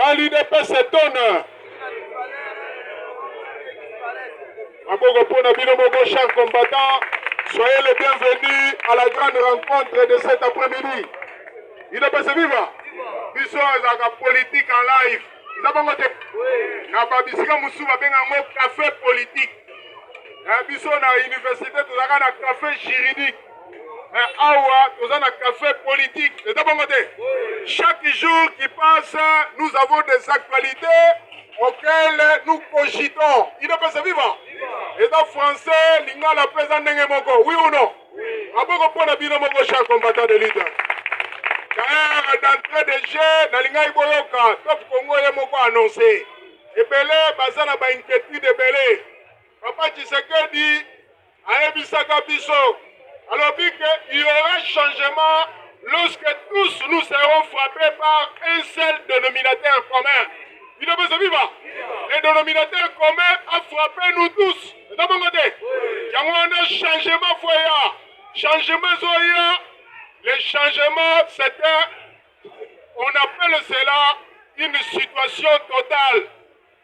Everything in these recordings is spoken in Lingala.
Quand l'UDPS s'étonne, chers combattants, soyez les bienvenus à la grande rencontre de cet après-midi. UDPS viva! Biso ezaka politique en live. Na babisika musuba benga mo café politique. Biso na université tozaka na café juridique. Awa tozaka na café politique. Chaque jour qui passe, nous avons des actualités auxquelles nous cogitons. UDPS viva! Et dans français, lingala présent moko. Oui ou non? Aboko pona bino moko chers combattants de lutte. D'ailleurs, d'entrée de jeu, Nalinga Iboyoka, Top Congo est moko annoncé. Et Belé, Bazana ba inquiétude de Belé. Papa Tshisekedi, Aebisaka Biso. Alors, il y aura changement lorsque tous nous serons frappés par un seul dénominateur commun. Il ne peut vivre. Le dénominateur commun a frappé nous tous. Dans mon côté, il y a un changement foyer. Changement zoya. Le changement, c'était, on appelle cela une situation totale,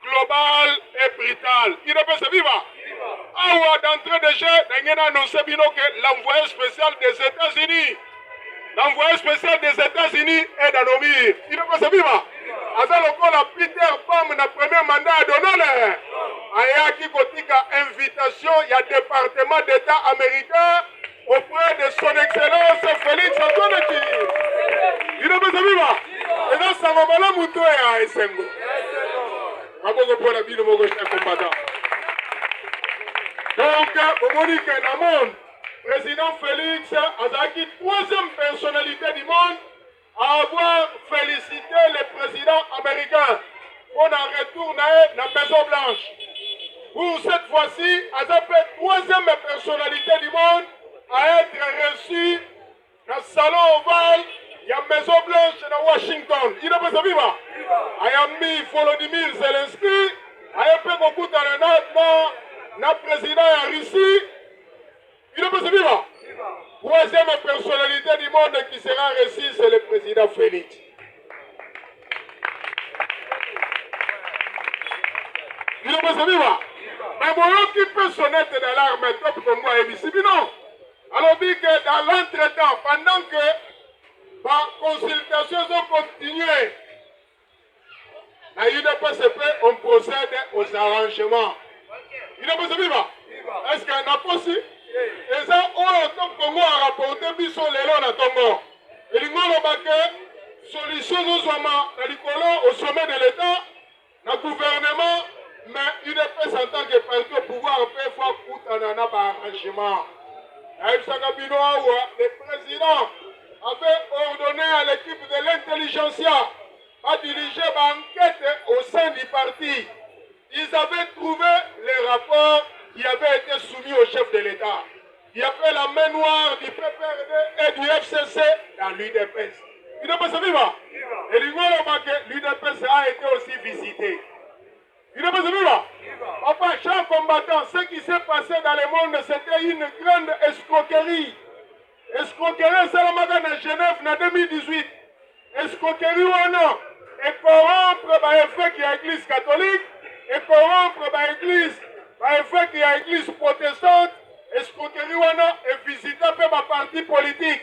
globale et brutale. Il ne peut se vivre. Ah, d'entrée de jeu, on a annoncé que l'envoyé spécial des États-Unis, est dans nos murs. Il ne peut se vivre. Azalokola Peter Pam na premier mandat d'honneur. Ayaki kotika invitation, il y a département d'État américain auprès de son excellence Félix Antoine Tshisekedi. Il ne peut se vivre. Et dans sa mamala mouto ya Esengo. Aboko pour la vie de mon cher combattant. Donc, au Monique Namon, président Félix Azaki, troisième personnalité du monde à avoir félicité le président américain pour un retour dans la Maison Blanche. Pour cette fois-ci, Azapé, troisième personnalité du monde à être reçu dans le salon ovale, il y a Maison Blanche dans Washington. Il n'est pas vivant. Ayami Volodymyr Zelensky, Ayapé beaucoup dans président en Russie. Il n'est pas vivant. Troisième personnalité du monde qui sera reçue, c'est le président Félix. Il n'est pas vivant. Mais bon, qui peut sonner dans l'arme top comme moi et ici, non. Alors, dit que dans l'entretemps, pendant que par consultation ont continué, la UDPSP, on procède aux arrangements. Il n'est pas vivant. Est-ce qu'il y en a pas aussi? Et ça, on Congo a rapporté biso lelo na Congo. Et l'ingolo baké, solution au sommet de l'État, le gouvernement, mais UDPS en tant que parti au pouvoir, peut faire coûte en un arrangement. Le président avait ordonné à l'équipe de l'intelligentsia à diriger l'enquête au sein du parti. Ils avaient trouvé les rapports qui avaient été soumis au chef de l'État. Il y avait la main noire du PPRD et du FCC dans l'UDPS. UDPS vivant. Et l'UDPS a été aussi visité. UDPS vivant. Papa, chers combattants, ce qui s'est passé dans le monde, c'était une grande escroquerie. Escroquerie, c'est la magane à Genève en 2018. Escroquerie ou non? Et corrompre l'effet qui est l'église catholique, et corrompre l'effet qui est l'église protestante. Escroquerie wana est visité par ma parti politique.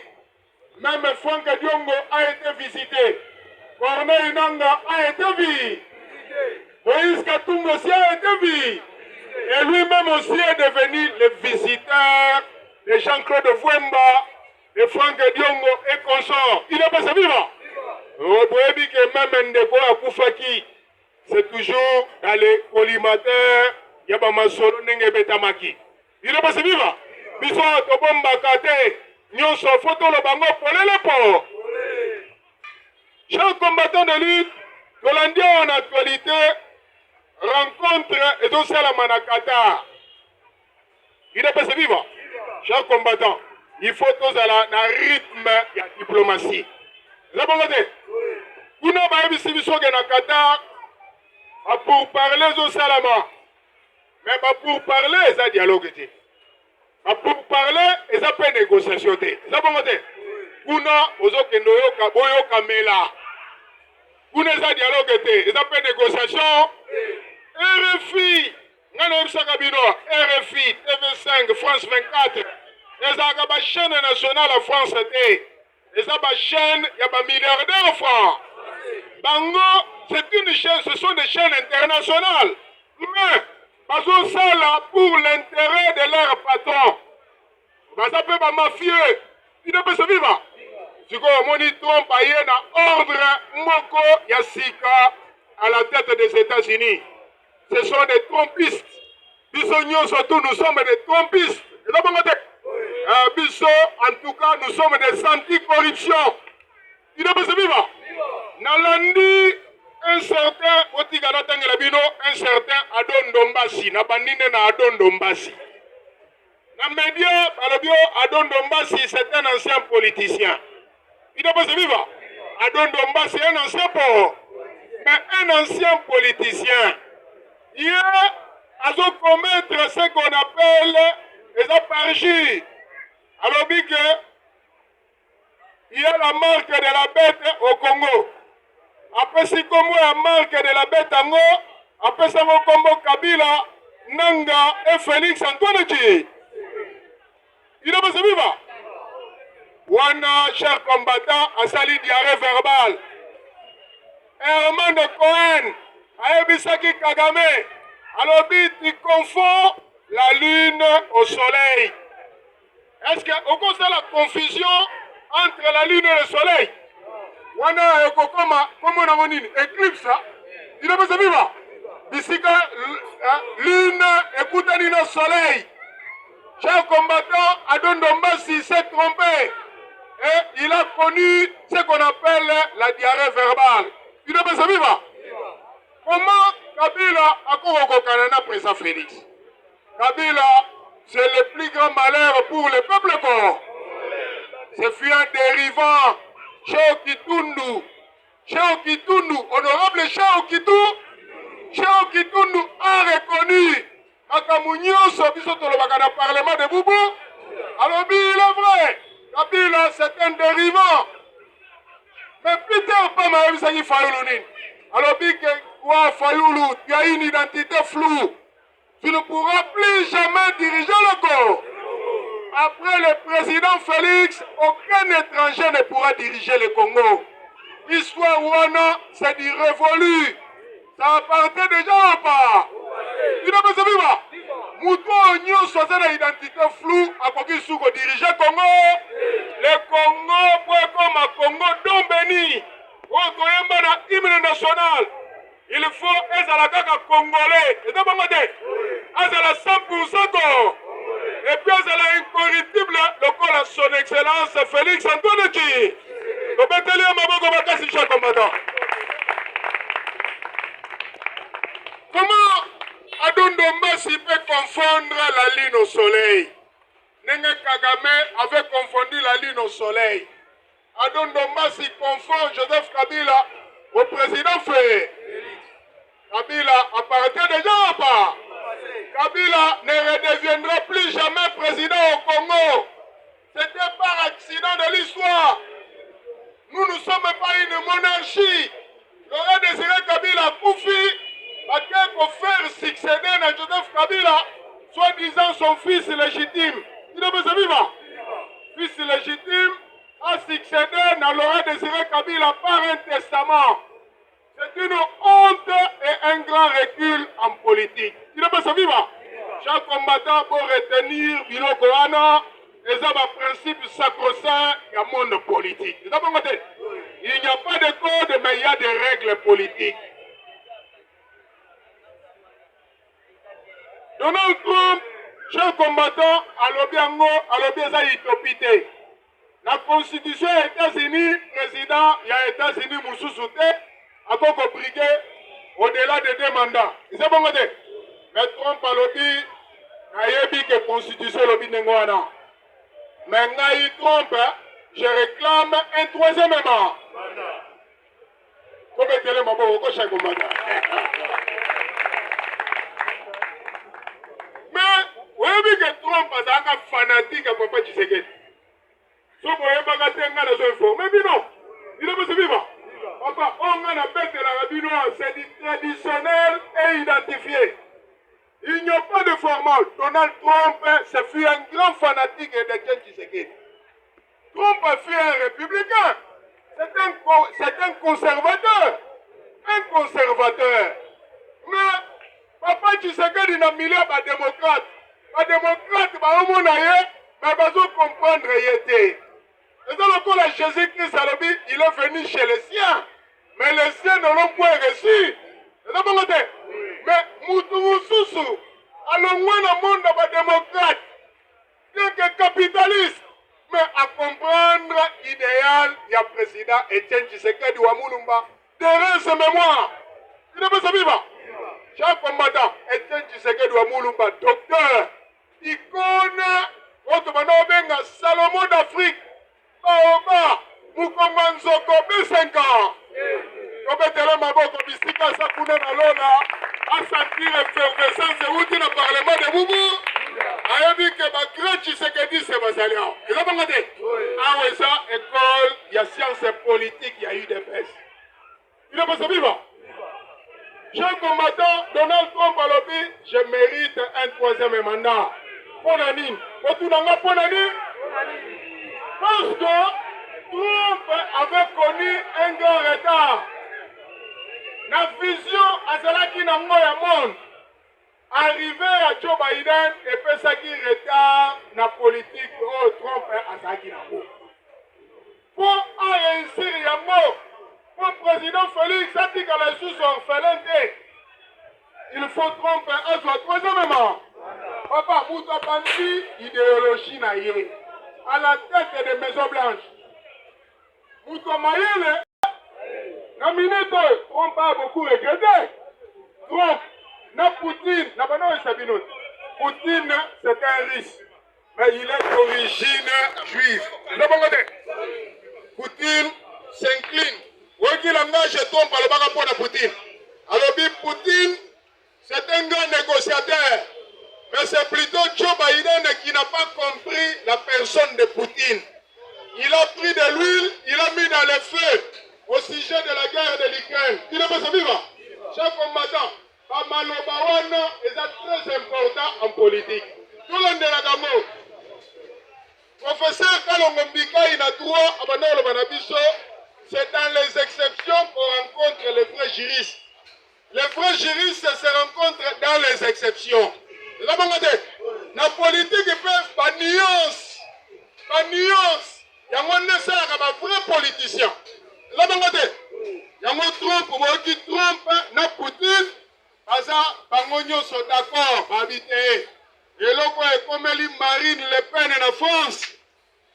Même Franck Diongo a été visité. Corneille Nanga a été visité. Moïse Katumbo aussi a été visité. Et lui-même aussi est devenu le visiteur de Jean-Claude Vouemba, de Franck Diongo et consorts. Il n'est pas vivant. Vous que même Ndeko Akoufaki, c'est toujours dans les collimateurs, Yabamasoro Nenge Betamaki. Il n'est pas vivant. Biso Tobomba Kate, Nyonso Foto le Bango Polele Po. Chers combattants de lutte, Colandia en actualité rencontre et aussi à la Manakata. Il n'est pas vivant. Chers combattants, il faut tous à rythme et la diplomatie. Vous avez compris? Vous n'avez pas vu si vous êtes en Qatar pour parler au Salama. Mais pour parler, ça dialogue. Pour parler, ça peut négociation. Vous avez compris? Vous n'avez pas vu si vous êtes en Qatar. Vous n'avez dialogue été. Ils appellent négociation. RFI. RFI, TV5, France 24. Ils ont une chaîne nationale à France. Ils ont une chaîne, il y a des milliardaires francs. Bango, c'est une chaîne, ce sont des chaînes internationales. Mais, parce que ça là, pour l'intérêt de leur patron. Ça peut être mafieux. Il ne peut se vivre. Si on Trump a ordre Moko Yassika à la tête des États-Unis. Ce sont des trompistes. Surtout, nous sommes des trompistes. En tout cas, nous sommes des anti-corruption. Il ne peut se vivre. Nalandi, un certain Adon Dombasi. Nabandine na Adon Dombasi. Dans les médias, Adon Dombasi, c'est un ancien politicien. Il ne peut se vivre. Adon Dombasi est un ancien port. Mais un ancien politicien. Il a commettre ce qu'on appelle les aparchis. Alors, il y a la marque de la bête au Congo. Après, si comme la marque de la bête en haut, après ça, mon Congo Kabila, Nanga et Félix Antoine Tchi. Il ne peut se vivre. Wana, cher combattant, a sali diarrhée verbale. Herman de Cohen, Aebisaki Kagame, alors il confond la lune au soleil. Est-ce qu'on constate la confusion entre la lune et le soleil? Wana, comment on a mon éclipse, il ne peut se vivre. Bisika, lune, écoutez le soleil. Cher combattant, Adon Dombasi s'est trompé. Et il a connu ce qu'on appelle la diarrhée verbale. Il ne peut se vivre. Comment Kabila a convoqué Canada président Félix? Kabila, c'est le plus grand malheur pour le peuple corps. C'est fut un dérivant. Cheo Kitundu, honorable Cheo Kitundu a reconnu Akamunyo Sobiso Tolobaka dans le Parlement de Boubou. Alors, il est vrai. Kabila, c'est un dérivant. Mais Peter Pama a vu Fayoulou. Alors, Fayoulou, tu as une identité floue. Tu ne pourras plus jamais diriger le corps. Après le président Félix, aucun étranger ne pourra diriger le Congo. L'histoire Wana, c'est du révolu. Ça appartient déjà ou pas? Tu ne peux se vivre. Moutou Onyo soit une identité floue à quoi qu'il soit diriger le Congo. Le Congo, pour comme un Congo don béni. Au Koyamba hymne national. Il faut être à la caca congolais. Et c'est pas moi. À la 100%. Et puis à la incorruptible, le corps à son excellence Félix Antoine Tchi. Le bataillon Maboko Bakassi chaque combattant. Comment Adon Dombasi peut confondre la lune au soleil? Nenga Kagame avait confondu la lune au soleil. Adon Dombasi confond Joseph Kabila au président Félix. Kabila appartient déjà ou pas? Kabila ne redeviendra plus jamais président au Congo. C'était par accident de l'histoire. Nous ne sommes pas une monarchie. L'aurait désiré Kabila Koufi, pour faire succéder à Joseph Kabila, soi-disant son fils légitime. Il ne peut se vivre. Fils légitime a succédé à l'aurait désiré Kabila par un testament. C'est une honte et un grand recul en politique. Il ne peut se vivre. Chaque combattant pour retenir Biloko Wana, et ça va principe sacro-saint du monde politique. Il n'y a pas de code, mais il y a des règles politiques. Donald Trump, chaque combattant, à l'Obiango, à l'Obiaza Itopité. La constitution des États-Unis, président, il y a États-Unis, Moussousoute, a brigué au-delà de 2 mandats. C'est bon, mais Trump a lobby, n'a dit que la constitution lobby n'engouana. Mais Naï Trump, je réclame un 3e mandat. Comment est-ce que chaque combattant? Mais, vous avez vu que Trump est un fanatique à Papa Tshisekedi. Si vous avez bagaté un gars de ce mais non, il ne peut se vivre. Papa, on a bête Non, c'est du traditionnel et identifié. Il n'y a pas de formal. Donald Trump, ce fut un grand fanatique de Etienne Tshisekedi. Trump fut un républicain. C'est un conservateur. Un conservateur. Mais Papa Tshisekedi n'a mis là un démocrate. Un démocrate, mais il faut comprendre qu'il était. Et dans le cas de Jésus-Christ, il est venu chez les siens. Mais les siens ne l'ont pas reçu. Mais Moutoussou, alors moi, le monde est démocrate, bien que capitaliste, mais à comprendre l'idéal du président Etienne Tshisekedi Wamulumba, derrière ses mémoires. Il ne peut pas vivre. Chers combattants, Etienne Tshisekedi Wamulumba, docteur, icône, Otomanobénga, Salomon d'Afrique, Baoba, Mukonga Nzoko, B5 ans. Kobetele maboko bisika sakuna na lola asentir effervescence euti na parlement de Boubou ayebi ke bagrand Tshisekedi se bazali awa eza bongo te awa eza école ya science politique ya UDPS il est pas vivant. Cher combattant Donald Trump alobi je mérite un troisième mandat pona nini otunanga pona nini parce que Trump avait connu un grand retard. La vision à cela qui n'a pas de monde. Arrivé à Joe Biden et fait ça qui retard la politique de Trump à ça qui n'a pas. Pour réussir il y a mot. Pour le président Félix, ça dit que les sous sont orphelins. Il faut Trump à soi troisièmement. Papa, vous avez idéologie naïe à la tête des Maisons Blanches. Moutoumayele, la minute, Trump a beaucoup regretté. Trump, na Poutine, na Bano et Sabinote. Poutine, c'est un russe, mais il est d'origine juive. Poutine s'incline. Oui, qu'il engage Trump à le rapport de Poutine. Alors, Poutine, c'est un grand négociateur. Mais c'est plutôt Joe Biden qui n'a pas compris la personne de Poutine. Il a pris de l'huile, il a mis dans le feu au sujet de la guerre de l'Ukraine. Il n'est pas vivant. Chers combattants, Pamalobawana est très important en politique. Tout le monde de la Gamo. Professeur Kalongombika, il a droit à Manolo Banabiso. C'est dans les exceptions qu'on rencontre les vrais juristes. Les vrais juristes se rencontrent dans les exceptions. La politique peut pas nuance. Pas nuance. Il y a un vrai politicien. Là, il y a un Trump, qui Trump, na Poutine, ils sont d'accord, habiter. Et là, comme Marine Le Pen en France,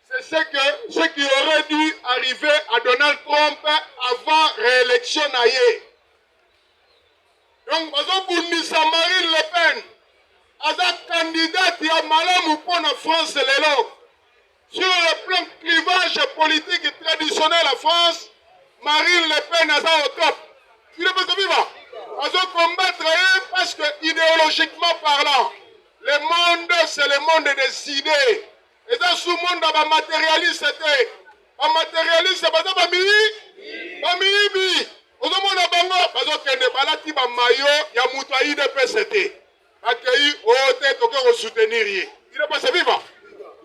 c'est ce qui aurait dû arriver à Donald Trump avant réélection. Donc, Marine Le Pen, candidat qui a malheur pour la France, sur le plan clivage politique traditionnel en France, Marine Le Pen est au top. Il n'est pas vivant. Elle doit combattre parce que, idéologiquement parlant, le monde, c'est le monde des idées. Et dans ce monde, il y a un matérialiste. Un matérialiste, c'est pas ça, il y a un maillot. Au moment où il y a un maillot, il y a un IDPCT. Accueilli au tête, on soutenir. Il n'est pas vivant.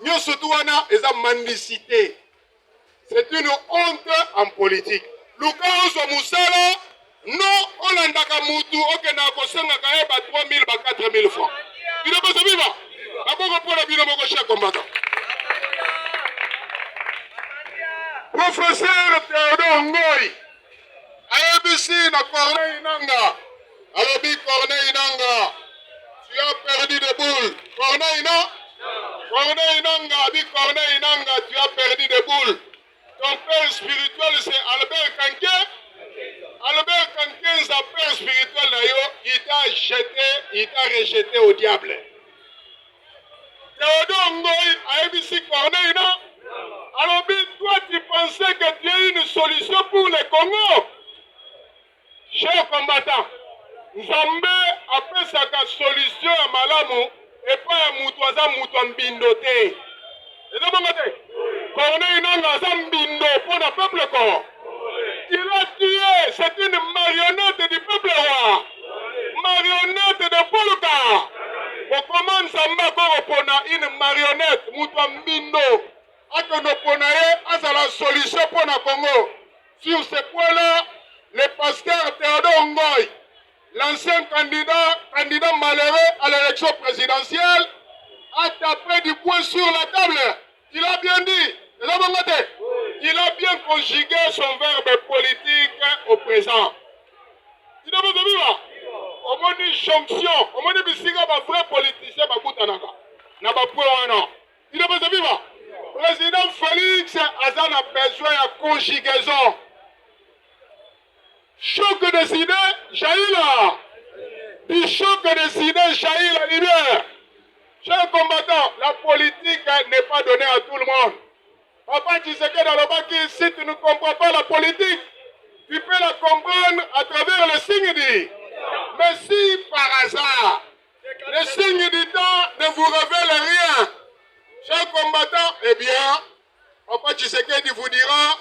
Nous surtout une mendicité. C'est une honte en politique. Luka Moussala, non, on a un moutou, ok, n'a pas 3 000, 4 000 francs. Il n'est pas vivant. D'abord, pour la vie de mon cher combattant. Professeur Théodore Ngoy, ABC, na Corneille Nanga. Alobi Corneille Nanga. Tu as perdu des boules. Corneille, non? Corneille Nanga, dit Corneille Nanga, tu as perdu des boules. Ton père spirituel, c'est Albert Kanké. Albert Kanké, sa père spirituel, il t'a rejeté au diable. Théodore Ngoy, à ABC Corneille, non? Alors, toi, tu pensais que tu as une solution pour le Congo? Chers combattants, Nzambe après sa solution à Malamu et pas à Moutouaza Moutouambindoté. Et donc, Corneille Nanga Zambindo pour le peuple corps. Il a tué c'est une marionnette du peuple roi. Marionnette de Poluka. On commence à mettre une marionnette. Moutoua Mindo. À la solution pour le Congo. Sur ce point-là, le pasteur Théodore Ngoy, l'ancien candidat malheureux à l'élection présidentielle, a tapé du poing sur la table. Il a bien dit, il a bien conjugué son verbe politique au présent. Il a bien dit, on m'a dit jonction, on m'a dit bisiga ba vrai politicien ba kutanaka. Na ba poana. Il a bien dit, président Félix Azan a besoin de conjugaison. Choc décidé, Jaïla. Du choc décidé, Jaïla Libère. Chers combattants, la politique n'est pas donnée à tout le monde. Papa, tu sais que dans le bac, si tu ne comprends pas la politique, tu peux la comprendre à travers le signe dit. Mais si par hasard, le signe du temps ne vous révèle rien, chers combattants, eh bien, Papa Tshisekedi vous dira,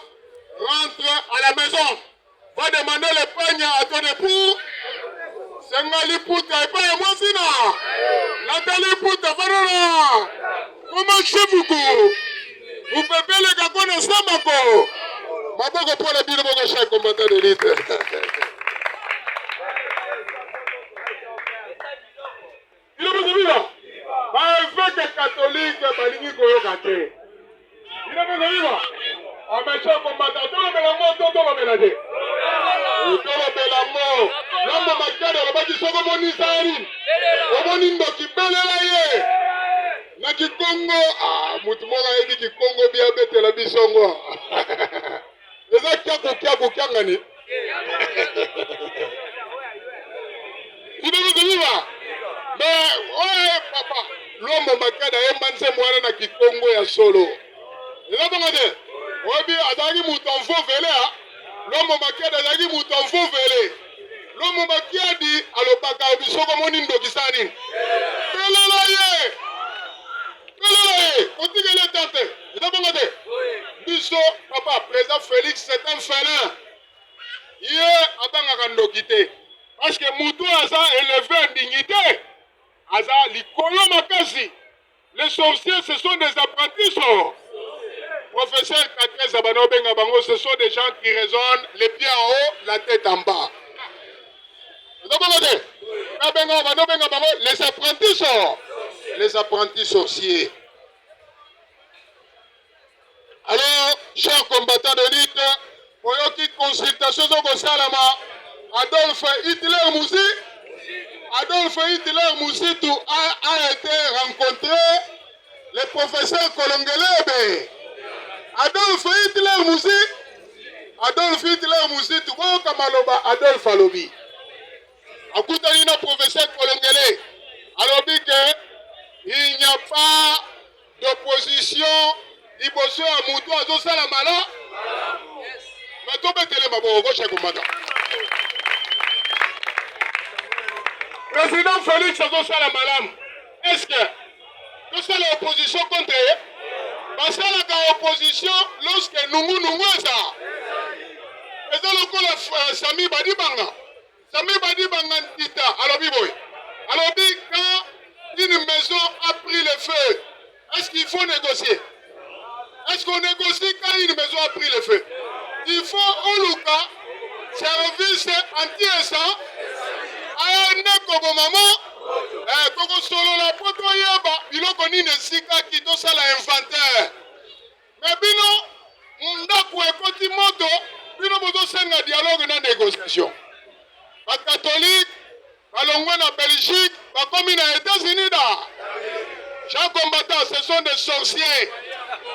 rentre à la maison, va demander le peigne à ton époux, Sengali Pouta et pas moi sinon, Nathalie Pouta, Vanona, comment chez vous, vous pouvez les gars qu'on Samako, Maboko pour le bureau de chaque combattant de l'élite. Il est venu là. Évêque catholique, Balingi Koyokate. Il est venu là. On met chaque combattant. Tout le mélange, tout le mélange. Tout le mélange. L'homme m'a dit dans le bas du second moni Sahari. Au moni Ndoki Belelaye. Naki Congo. Ah, Moutumora a dit que Congo bien bête la bisongo. Les acteurs qui ngani. Il est venu là. Mais, ouais, papa, l'homme makada est manse moine na Kikongo ya solo. Il a demandé, oui, azagi mouton faux velé, l'homme makada azagi mouton faux velé. L'homme makada dit, alors baka bisoko monindo kisani. Pelelaye, continue les tenter. Il a demandé, biso, papa, président Félix, c'est un félin. Hier, abanga kandokité. Parce que mouton a ça élevé en dignité. Aza likolo makasi. Les sorciers, ce sont des apprentis. Professeur Kaké Zabano Benga Bango, ce sont des gens qui raisonnent les pieds en haut, la tête en bas. Les apprentis sorciers. Alors, chers combattants de lutte, pour une consultation au Salama, Adolphe Hitler Moussi. Adolphe Hitler Moussitou a été rencontré le professeur Kolongelebe. Adolphe Hitler Moussitou, Kamaloba Adolphe Alobi. Akutani na professeur Kolongele. Alobi que il n'y a pas d'opposition. Iboso à Moutou à Zosalamala. Mais tout le monde est mabo, gauche et combattant. Président Félix Azosala-Malam, est-ce que tout ça l'opposition contre eux? Parce que l'opposition, lorsque nous ça. Et ça, le Sami Badibanga. Sami Badibanga Tita, alors Biboy. Alors, quand une maison a pris le feu, est-ce qu'il faut négocier? Est-ce qu'on négocie quand une maison a pris le feu? Il faut, au Luka, service anti-instant. Koko maman, Koko solo la poto yeba, biloko nini sika kito sala inventaire. Mais bino, ndako ekoti moto, bino bozo senga dialogue na négociation. Ba catholique, ba longwe na Belgique, ba komi na États-Unis da. Chers combattants, ce sont des sorciers.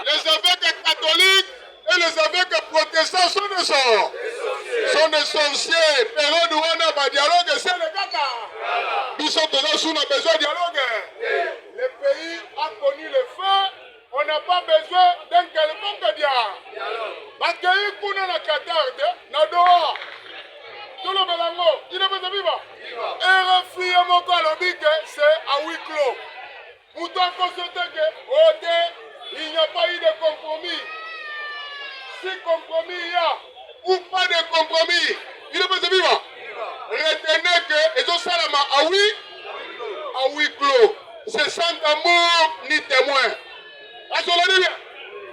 Les évêques catholiques et les évêques protestants sont des sorts. Sont des sorciers. Période où on a pas dialogue, c'est le caca. Nous sommes tous on a besoin de dialogue. Le pays a connu le feu. On n'a pas besoin d'un quelconque dialogue. Bakei kuna na Qatar, na Doha. Tout le mélange, il est pas vivant. RFI et mon colobique, c'est à huis clos. Pourtant, constaté que il n'y a pas eu de compromis. Si compromis il y a, ou pas de compromis. Il est possible vivre. Retenez que ils ont salama à huis clos. C'est sans amour ni témoin.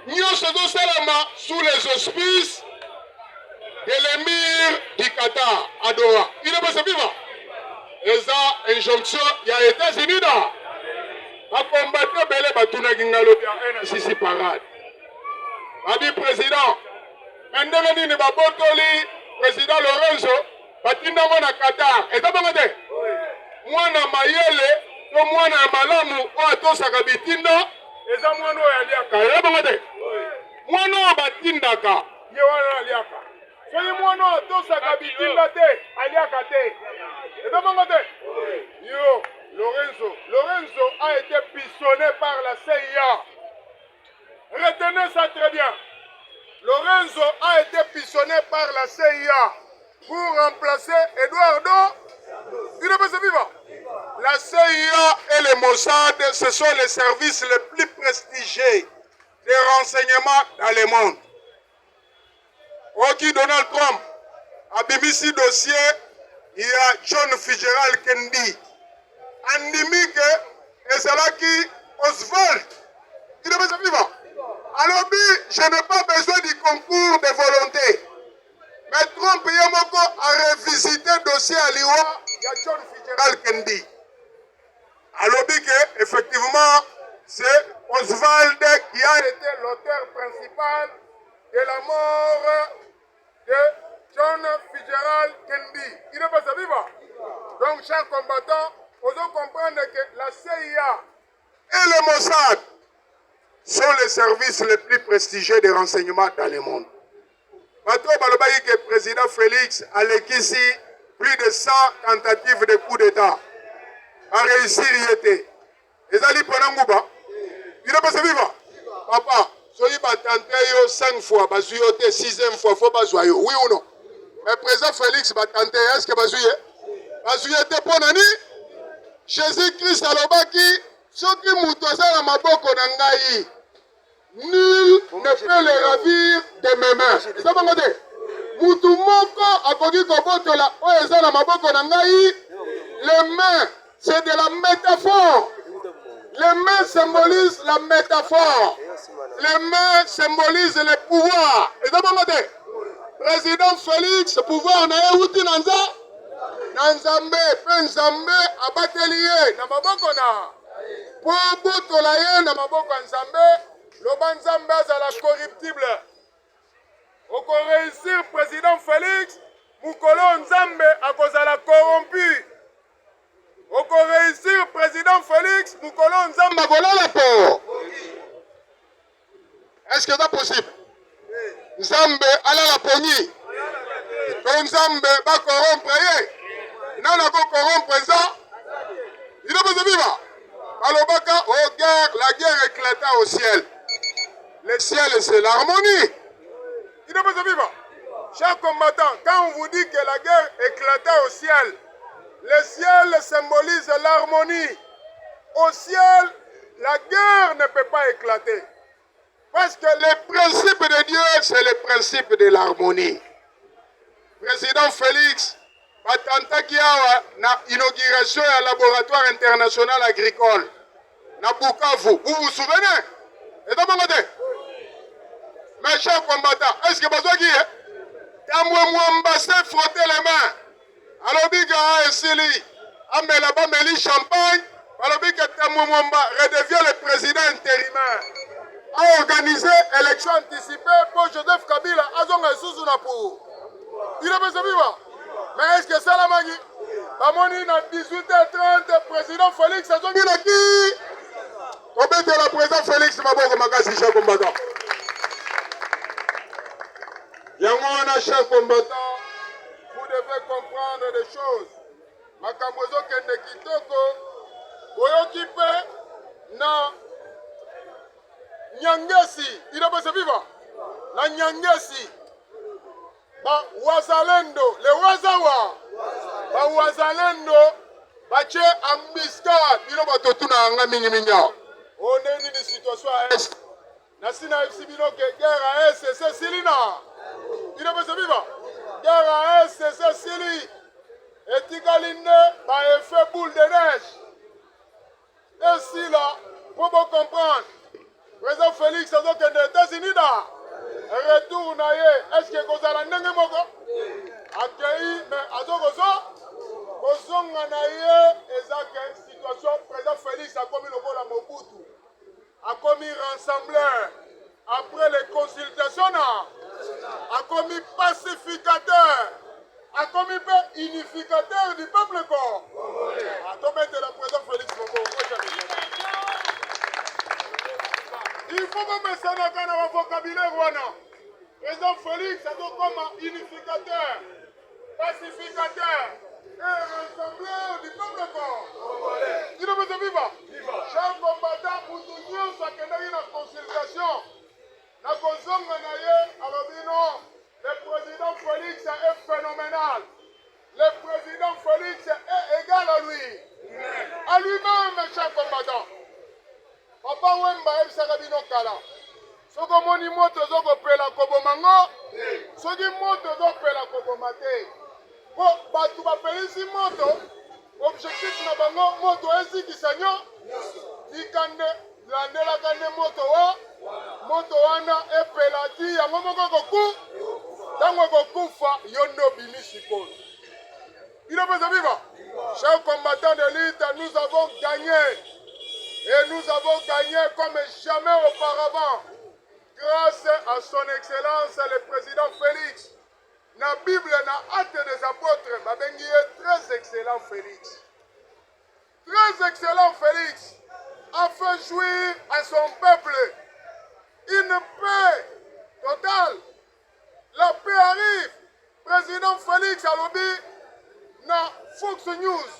Nous sommes salama sous les auspices de l'émir du Qatar à Doha. Il est possible vivre. Et ça, injonction, il y a États-Unis là. A combattre Bele Batuna Gingalo et Sisi Parade. A dit président, maintenant ni Babotoli, président Lorenzo, Batinda Mona Qatar. Et t'as pas dit? Moi na Mayele, moi na Malamu, moi to Sakabitinda, et ça moi no Yaliaka. Et t'as pas dit? Moi no Batindaka, Yewana Aliaka. Soyez moi no to Sakabitinda te, Aliaka te. Et t'as pas dit? Yo. Lorenzo a été pistonné par la CIA. Retenez ça très bien. Lorenzo a été pistonné par la CIA pour remplacer Eduardo. Il est passé vivant. La CIA et le Mossad, ce sont les services les plus prestigieux des renseignements dans le monde. Ok, Donald Trump a BBC dossier, il y a John Fitzgerald Kennedy. Andimique et c'est là qui Oswald. Il est bien vivant. Alors, je n'ai pas besoin du concours de volonté. Mais Trump Yamoko a revisité le dossier à l'Iwa. Il y a John Fitzgerald Kennedy. Alors, effectivement, c'est Oswald qui a été l'auteur principal de la mort de John Fitzgerald Kennedy. Il est bien vivant. Donc, chers combattants, vous devez comprendre que la CIA et le Mossad sont les services les plus prestigieux des renseignements dans le monde. Le président Félix a ici plus de 100 tentatives de coup d'État. A réussi, il était. Les alliés Panangouba, il n'est pas vivant. Papa, soyez pas tenté 5 fois, 6e fois, il faut pas jouer. Oui ou non? Mais le président Félix va tenter, est-ce que va jouer? Pour Nani? Jésus-Christ alobaki soki mutu aza na maboko na ngai nul ne peut le ravir de mes mains. Eza bango te mutu moko akoki kobotola oyo eza na maboko na ngai. Les mains, c'est de la métaphore. Les mains symbolisent la métaphore. Les mains symbolisent le pouvoir. Eza bango te président Félix pouvoir na ye uti na nza Nanzambe, Penzambe, Abatelier, Namaboko na. Pour Boutolaye, Namaboko Nzambe, Lobanzambe à la corruptible. Au réussir, président Félix, Moukolo Nzambe à cause de la corrompue. Au réussir, président Félix, Moukolo Nzambe à cause de la peau. Est-ce que c'est possible? Nzambe à la poignée. Nzambe va corrompre. Non, on va corrompre ça. Il est pas vivant. Alobaka, oh guerre, la guerre éclata au ciel. Le ciel, c'est l'harmonie. Il est pas vivant. Chers combattants, quand on vous dit que la guerre éclata au ciel, le ciel symbolise l'harmonie. Au ciel, la guerre ne peut pas éclater. Parce que le principe de Dieu, c'est le principe de l'harmonie. Président Félix, batantaki awa na inauguration ya laboratoire international agricole na Bukavu. Vous vous souvenez? Et d'abord, mes chers combattants, est-ce que besoin qui est? Tamouambassé frotter les mains. Alors, biga Essili, Amela Bameli Champagne, alors biga Tamouamba redevient le président intérimaire. A organisé élection anticipée pour Joseph Kabila, Azonga Souzuna pour. Il est besoin vivant. Mais est-ce que ça la magie? Bamoni na 18h30, président Félix Azonga qui? Combien de la président Félix Maboko Makasi, cher combattant? Yamona, cher combattant, vous devez comprendre des choses. Makamozo Kende Kitoko, Oyokipe, na Nyangesi, il est besoin vivant. La Nyangesi. Ba wazalendo, le wazawa. Ba wazalendo, bache ambiscade. Il a batotuna anga mingi minya. On est une situation à est. Nasina FC Bino que guerre à est, c'est Céline. Il ne peut se vivre. Guerre c'est Sili. Et Tigaline, par effet boule de neige. Et si là, pour vous comprendre, président Félix, a donc des États-Unis là. Retour naïe. Est-ce que vous avez un n'importe accueilli, mais à ce vous avez une situation, président Félix a commis le rôle à Mobutu, a commis rassembleur, après les consultations, a commis pacificateur, a commis unificateur du peuple. A tombé de la président Félix Mobutu. Il faut que me sonne dans le vocabulaire. Président Félix a comme unificateur, pacificateur et rassembleur du peuple. Il ne peut se vivre. Chers combattants, pour tout le monde, qui est dans la consultation, la le président Félix est phénoménal. Le président Félix est égal à lui. À lui-même, chers combattants. Papa Wemba Ebsarabino Kala. Soko moni moto zoko pela kobomango. Soki moto zoko pela kobomate. Po batu ba pelisi moto. Objectif na bango moto ezi kisanyo. Ikande landela kande moto wa. Moto wana epelati yango moko koku. Tango kokufa yondo bimisiko. Il ne peut se vivre. Chers combattants de l'élite, nous avons gagné. Et nous avons gagné comme jamais auparavant. Grâce à son excellence, le président Félix. La Bible, na acte des apôtres, Babengi est très excellent Félix. Très excellent Félix a fait jouir à son peuple une paix totale. La paix arrive. Président Félix a lobby na Fox News,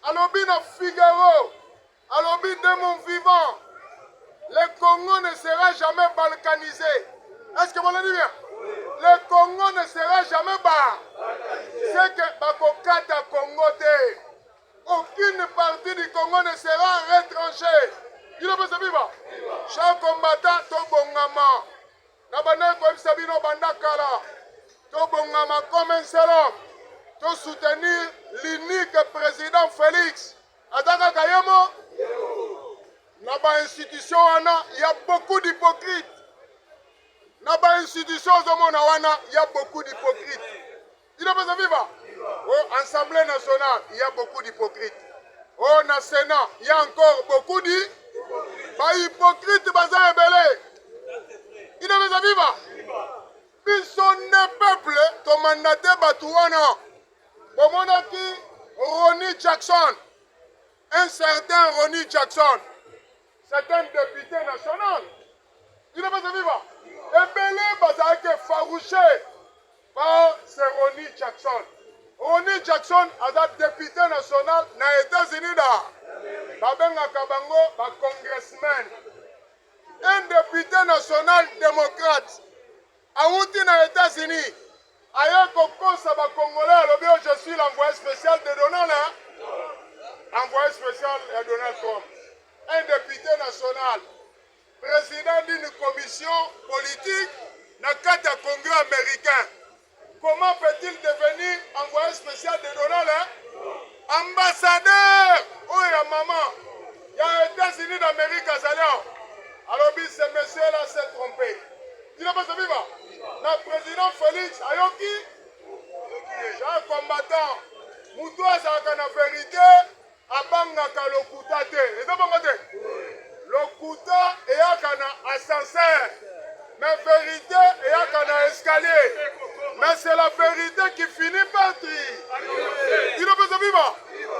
a lobby na Figaro, a lobby de mon vivant. Le Congo ne sera jamais balkanisé. Est-ce que vous le dites bien? Le Congo ne sera jamais c'est que Bakokata Congo. Aucune partie du Congo ne sera retranchée. Il ne peut se vivre. Chers combattants, Tobongama. Nabane comme Sabino Bandakala. Tobongama comme un seul homme. Pour soutenir l'unique président Félix. Adaka Kayamo. Dans l'institution, il y a beaucoup d'hypocrites. Dans l'institution, il y a beaucoup d'hypocrites. Il ne peut se vivre. Au Assemblée nationale, il y a beaucoup d'hypocrites. Au Sénat, il y a encore beaucoup d'hypocrites. Hypocrites, il ne peut se vivre. Puis son peuple, ton mandaté Batouana. Bomonaki, Ronnie Jackson. Un certain Ronnie Jackson. C'est un député national. Il ne peut se vivre. Et Belé a été farouché par ce Ronnie Jackson. Ronnie Jackson a été député national dans les États-Unis. Babenga Kabango, un congressman. Un député national démocrate. A outi dans les États-Unis. Ailleurs qu'on ça va Congolais, je suis l'envoyé spécial de Donald. Envoyé spécial de Donald Trump. Un député national, président d'une commission politique dans le cadre du Congrès américain. Comment peut-il devenir envoyé spécial de Donald? Ambassadeur! Oh, il y a maman. Il y a les États-Unis d'Amérique à Zalian. Alors, ce monsieur-là s'est trompé. Il n'a pas se vivre. Le président Félix Ayoki, un combattant, Moutoua, c'est la vérité. Abangaka lokuta te. Lokuta et akana ascenseur. Mais vérité et akana escalier. Mais c'est la vérité qui finit par trier. Il ne peut se vivre.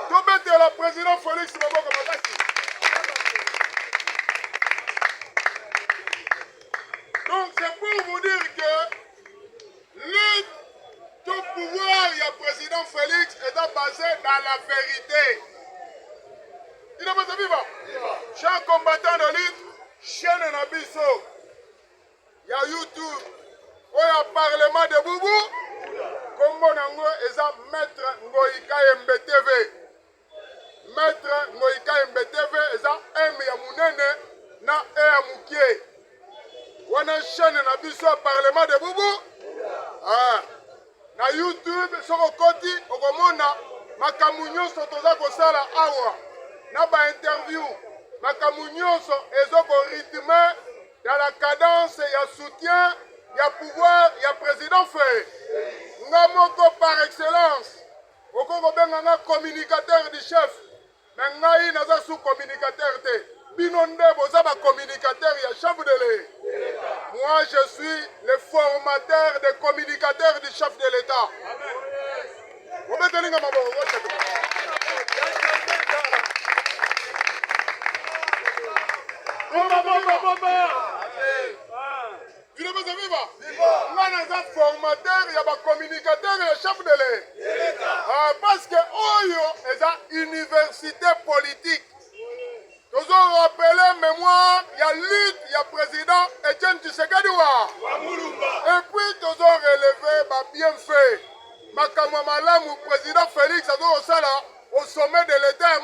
Tobete le président Félix Moboka Makasi. Donc c'est pour vous dire que tout pouvoir, il y a président Félix est basé dans la vérité. Il ne peut se vivre. Chers combattants de lutte, chaîne Nabiso, il y a YouTube, il y a Parlement de Boubou, Congo Nango, et ça, Maître Ngoïka MBTV. Maître Ngoïka MBTV, et ça, M. Yamounene, na E. Amoukie. On a chaîne Nabiso, Parlement de Boubou, YouTube soko koti okomona makambo nyonso toza kosala awa na ba interview makambo nyonso ezoko rythme dans la cadence ya soutien ya pouvoir ya président Félix nga moko par excellence okoko benga nga communicateur du chef mais ngai naza sous communicateur te bino nde boza ba communicateur ya chef de l'État. Moi je suis le formateur des communicateurs du chef de l'État. Obetelinga maboko formateur, il y a un communicateur et le chef de l'État. Parce que Oyo est une université politique. Nous avons rappelé mémoire, il y a lutte, il y a président Etienne Tshisekedi. Et puis nous avons relevé bien fait. Makama Malamu, président Félix au sommet de l'État,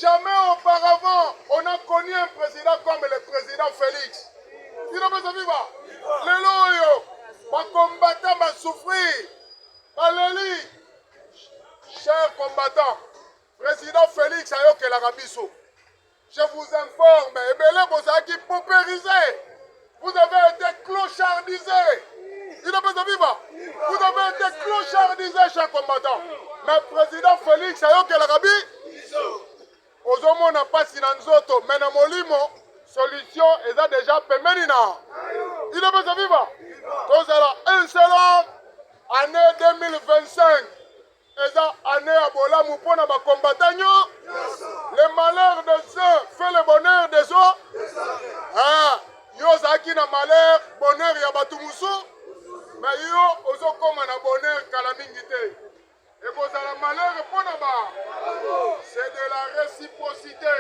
jamais auparavant on a connu un président comme le président Félix. Il n'a pas de vivre. Les loyaux, les combattants vont souffrir. Valérie, chers combattants, président Félix a eu l'Arabiso. Je vous informe, vous avez paupérisé. Vous avez été clochardisé. Il n'a pas de vivre. Vous avez été clochardisé, chers combattants. Mais président Félix a eu l'Arabiso. Ozomo n'a pas sinanzoto, mais na molimo. Solution est déjà pémenina. Il est besoin de vivre. Donc, un seul an, année 2025, et année à Bola Moupona va combattre. Le malheur des uns fait le bonheur des autres. Ah, yo zaki na malheur, bonheur ya batumusu. Mais yo ozo koma na bonheur kalamingite. Et vous avez le malheur pour c'est de la réciprocité.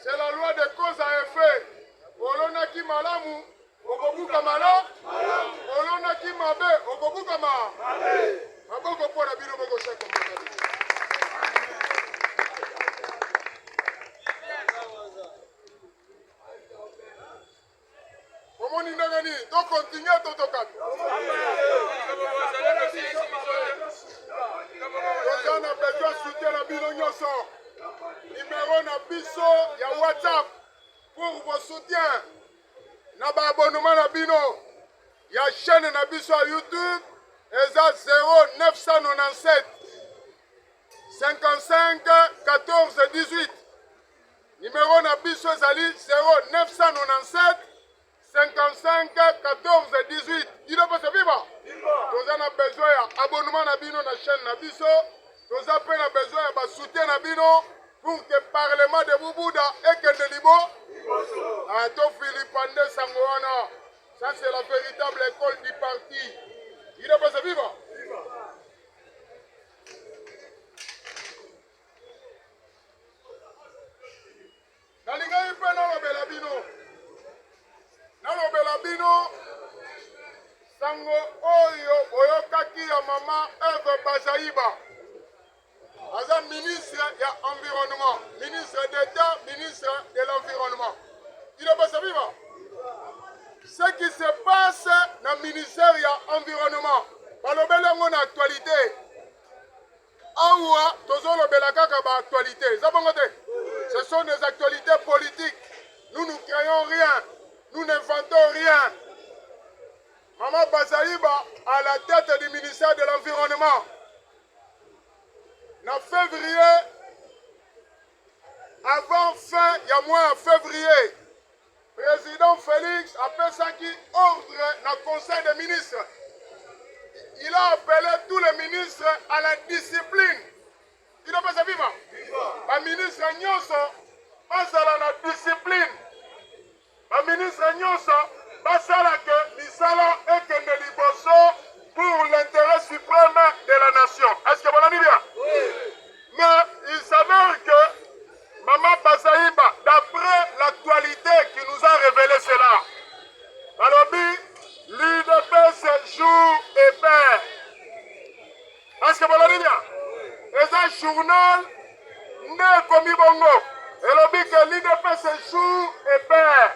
C'est la loi de cause à effet. Olona ki malamu, okobuka mala. Olona ki mabe, okobuka ma. Maboko pona bino boko shako mbaka. Omoni ndangani, to continue to tokat. On a besoin de soutien à bino nyoso. Numéro na biso ya WhatsApp pour vos soutiens. Na ba abonnement na bino ya chaîne na biso à YouTube eza 0997 55 14 18. Numéro na biso ezali 0997 55 14 18. Il ne peut se vivre. Nous avons besoin d'abonnement na bino na chaîne na biso. Nous avons besoin de soutien na bino pour que le Parlement de Bubouda et que de Libo. Philippe Sangoana. Ça c'est la véritable école du parti. Il ne peut se vivre. Nalinga ipe nalobela bino. Nalobela bino. Sango oyo oyokaki ya mama Eve Bazaïba. Aza ministre ya environnement, ministre d'État, ministre de l'environnement. Il ne peut se vivre. Ce qui se passe dans le ministère ya environnement, balobela ngo na actualité. Awa tozolobela kaka ba actualité. Ce sont des actualités politiques. Nous ne créons rien. Nous n'inventons rien. Maman Bazaïba à la tête du ministère de l'Environnement. En février, avant fin, il y a moins en février, président Félix a fait ça qui ordre dans le conseil des ministres. Il a appelé tous les ministres à la discipline. Il n'a pas sa vivre. Le ministre Nyonso passe à la discipline. Le ministre Nyonso passe à la que Nisala et que Liboso pour l'intérêt suprême de la nation. Est-ce que vous l'avez bien? Oui. Mais il s'avère que Maman Bazaïba, d'après l'actualité qui nous a révélé cela, Balobi, l'UDPS joue et perd. Est-ce que vous l'avez bien? Et un journal n'est commis bongo. Et l'objet que l'UDPS joue et perd.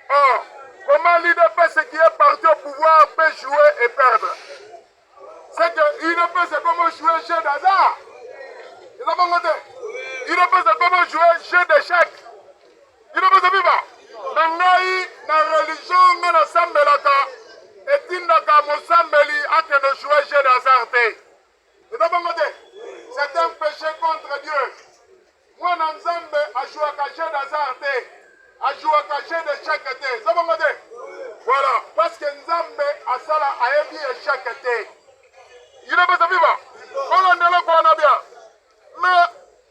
Or, comment l'UDPS qui est parti au pouvoir peut jouer et perdre? c'est qu'il ne peut se comme jouer jeu d'hasard. Il ne peut se comme jouer jeu d'échecs. Il ne peut se vivre. Nangai, na religion, na sambelaka, et tindaka mosambeli akeno jouer jeu d'hasard. C'est un péché contre Dieu. Moi, Nzambe a joué à jeu d'hasard, a joué à jeu d'échecs. Voilà, parce que Nzambe a sala a évi échec. Il ne peut se vivre. On en est bien. Mais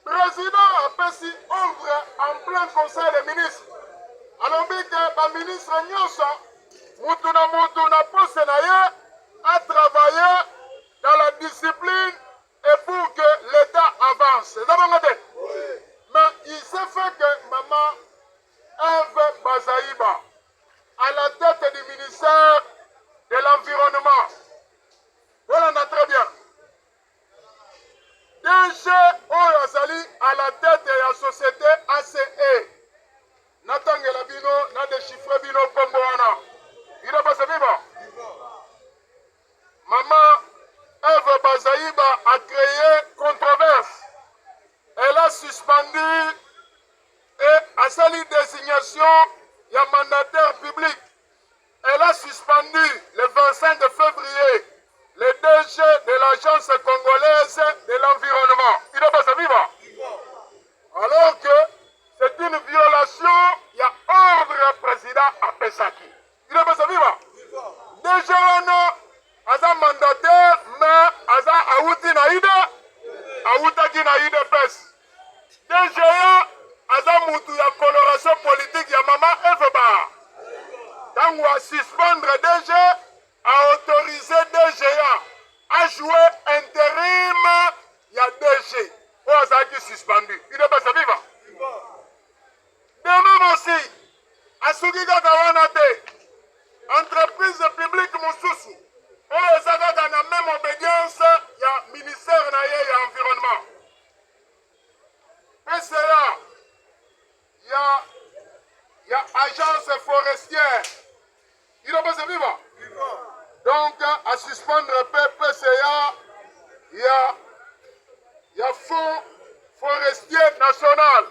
le président a passé œuvre en plein conseil des ministres. Alors que le ministre Nyonso, Mutuna Posenaye, a travaillé dans la discipline et pour que l'État avance. Mais il s'est fait que maman Eve Bazaïba, à la tête du ministère de l'Environnement, voilà, on a très bien. DG Oyazali à la tête de la société ACE. Natangela Bino, n'a déchiffré Bino Komboana. Il n'est pas vivant. Maman Eve Bazaïba a créé controverse. Elle a suspendu et a sali désignation, il y a mandataire public. Elle a suspendu le 25 février le DG de l'Agence congolaise de l'environnement. Il n'est pas vivant. Alors que c'est une violation, il y a ordre président à Pesaki. Il n'est pas vivant. DG Aza mandataire, mais Aza Aouti Naïda, Aoutaki Naïda Pes. DGA Aza Moutou ya coloration politique, ya Maman Eveba. Quand on va suspendre DG, a autorisé DGA à jouer intérim, il y a DG. On a été suspendu. Il n'est pas vivant. De même aussi, à Sugiga Kawanate, entreprise publique Moussoussou, on a dans la même obédience, il y a ministère et environnement. PCA, il y a agence forestière. Il n'est pas vivant. Donc, à suspendre PCA, il y a Fonds forestier national.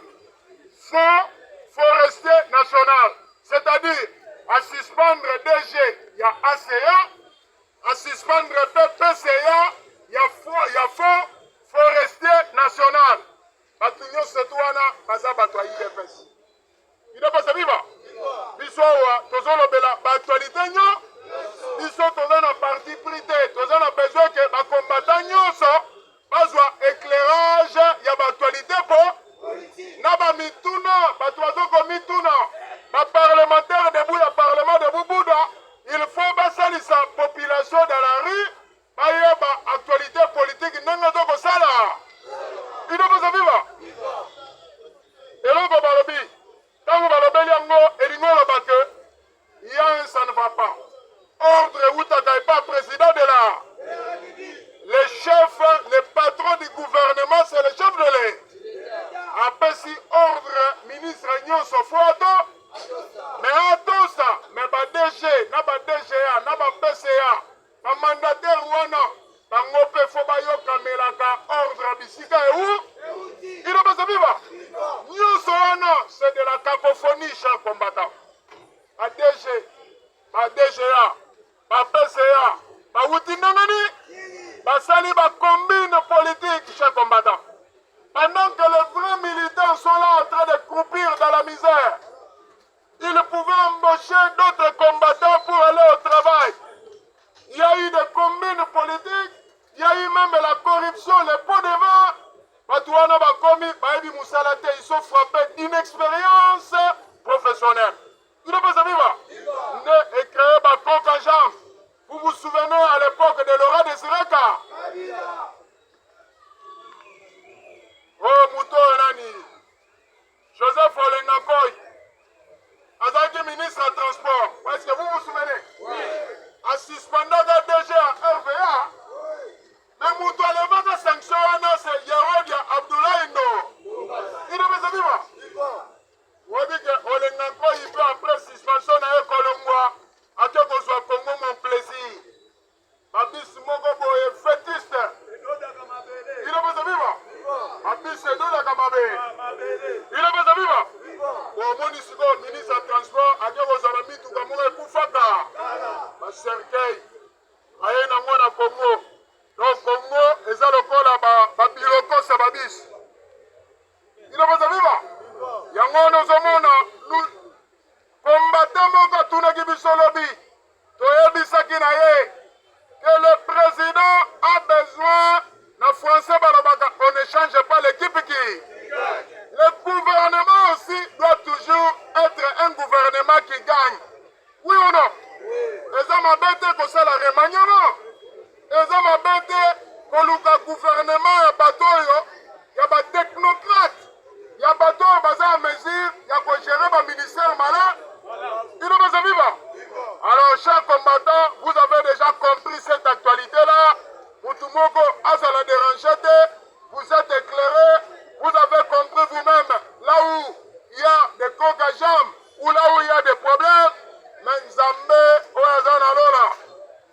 Fonds forestier national. C'est-à-dire, à suspendre DG, il y a ACA. À suspendre PCA, il y a Fonds forestier national. Batunyo Setouana, Baza Batoyi DPS. Il n'est pas vivant. Bissoa, Tozolo Bela, Batualité, Bisso, Tozana parti prité, Tozana besoin que les combattants soient éclairage, il y a l'actualité pour. Naba mituna, batuazo ko mituna. Ba parlementaire debout, ya parlement debout Bouddha. Il faut baisser sa population dans la rue. Ba yeba actualité politique nanga ko sala. Il doit pas vivre. Et là ko balobi. Tango balobeli yango elingo lobake. Yan ça ne va pas. Ordre Outaka n'est pas président de la. Le chef, le patron du gouvernement, c'est le chef de l'État. Après si ordre, ministre Nyonso Fouato, mais à tout ça, mais ba DG, na ba DGA, na ba PCA, ba mandataire wana, ba ngope fobayo kamelaka ordre bisika et où? Il ne peut pas vivre. Nyonso wana, c'est de la cacophonie, chers combattants. Ba DG, ba DGA, ba PCA, ba Woutinangani, Basali va combine politique, chers combattants. Pendant que les vrais militants sont là en train de croupir dans la misère, ils pouvaient embaucher d'autres combattants pour aller au travail. Il y a eu des combines politiques, il y a eu même la corruption, les pots de vin. Batouana va commis, Baïbi Moussalate, ils sont frappés d'inexpérience professionnelle. Il ne peut pas vivre. Ne est créé par Kokajam. Vous vous souvenez à l'époque de Laura de Sireka? Oh, Mouto Nani. Joseph Olengakoy. Azaki ministre des Transports. Est-ce que vous vous souvenez? Oui. À suspendre le DG à RVA. Oui. Mais Mouto Levaka sanction Abise Dola Kamabe. Il a pas viva. Au municipal ministre de transport, à Diogozarami, tout comme on est Koufaka. Ma cercueil. Aïe Nangona Congo. Donc Congo, et ça le col à Biloko Sababis. Il a pas viva. Yangono Zomona, nous combattons quand tout n'est pas solobi. Toyebisaki Naye. Que le président a besoin, la français, on ne change pas l'équipe qui. Le gouvernement aussi doit toujours être un gouvernement qui gagne. Oui ou non? Les hommes abêtés que c'est la remaniement. Les hommes abêtés que le gouvernement est bateau, il y a des technocrates. Il y a bateau basé en mesure, il y a qu'on gérer le ministère malade. Il ne pas vivre. Alors, chers combattants, vous avez déjà compris cette actualité-là. Moutoumoko, Azala Dérangete, vous êtes éclairés. Vous avez compris vous-même là où il y a des coques à jambes ou là où il y a des problèmes. Mais Zambé, Oazanalola,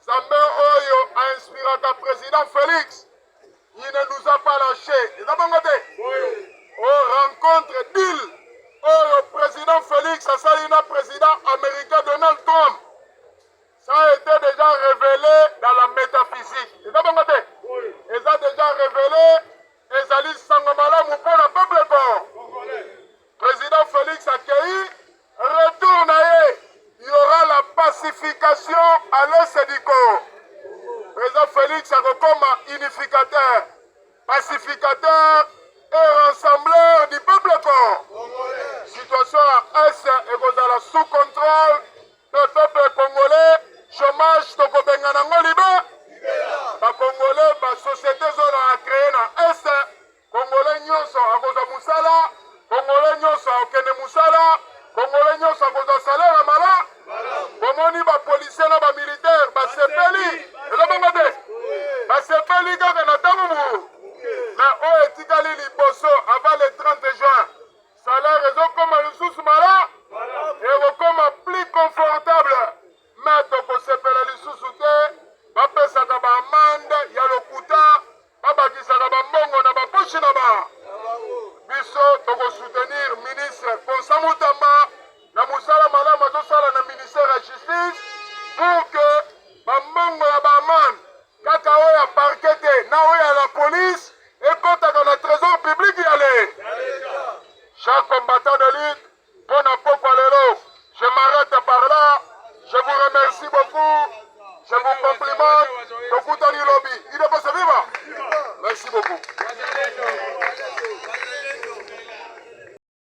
Zambé Oyo a inspiré le président Félix. Il ne nous a pas lâchés. Vous avez compris? On rencontre deal. Oyo président Félix, ça c'est le président américain Donald Trump. Ça a été déjà révélé dans la métaphysique. Vous avez compris? Ils ont déjà révélé. Ezali Sangomala Moupona peuple corps. Président Félix accueilli, retourne. Il y aura la pacification à l'est du corps. Président Félix a comme unificateur, pacificateur et rassembleur du peuple corps. Situation à Est et sous contrôle du peuple congolais. Chômage, Tokobenganango Libé. Les Congolais, la société a créé dans l'Est. Congolais nyonso à cause de Moussala. Congolais nyonso à Okene Moussala. Congolais nyonso à cause de salaire à Mala. Bomoni, les policiers, les militaires, les sepeli. Vous avez compris? Les sepeli, quand on attend vous. Mais on est égalé les bosso avant le 30 juin. Salaire, ils ont comme un sous Mala. Et comme plus confortable. Mais on se fait les sous-soutés. Bapesaka ba amande ya lokuta babakisaka bambongo na bapoche na ba biso tokosoutenir ministre Ponsa Mutamba na mosala malamu azosala na ministère ya justice pour que bambongo ya baamande kaka oyo ya parquet te na oyo ya la police ekotaka na trésor public yale. Chers combattants de lutte, bon apoko lelo, je m'arrête par là. Je vous remercie beaucoup. Je vous complimente. Merci beaucoup.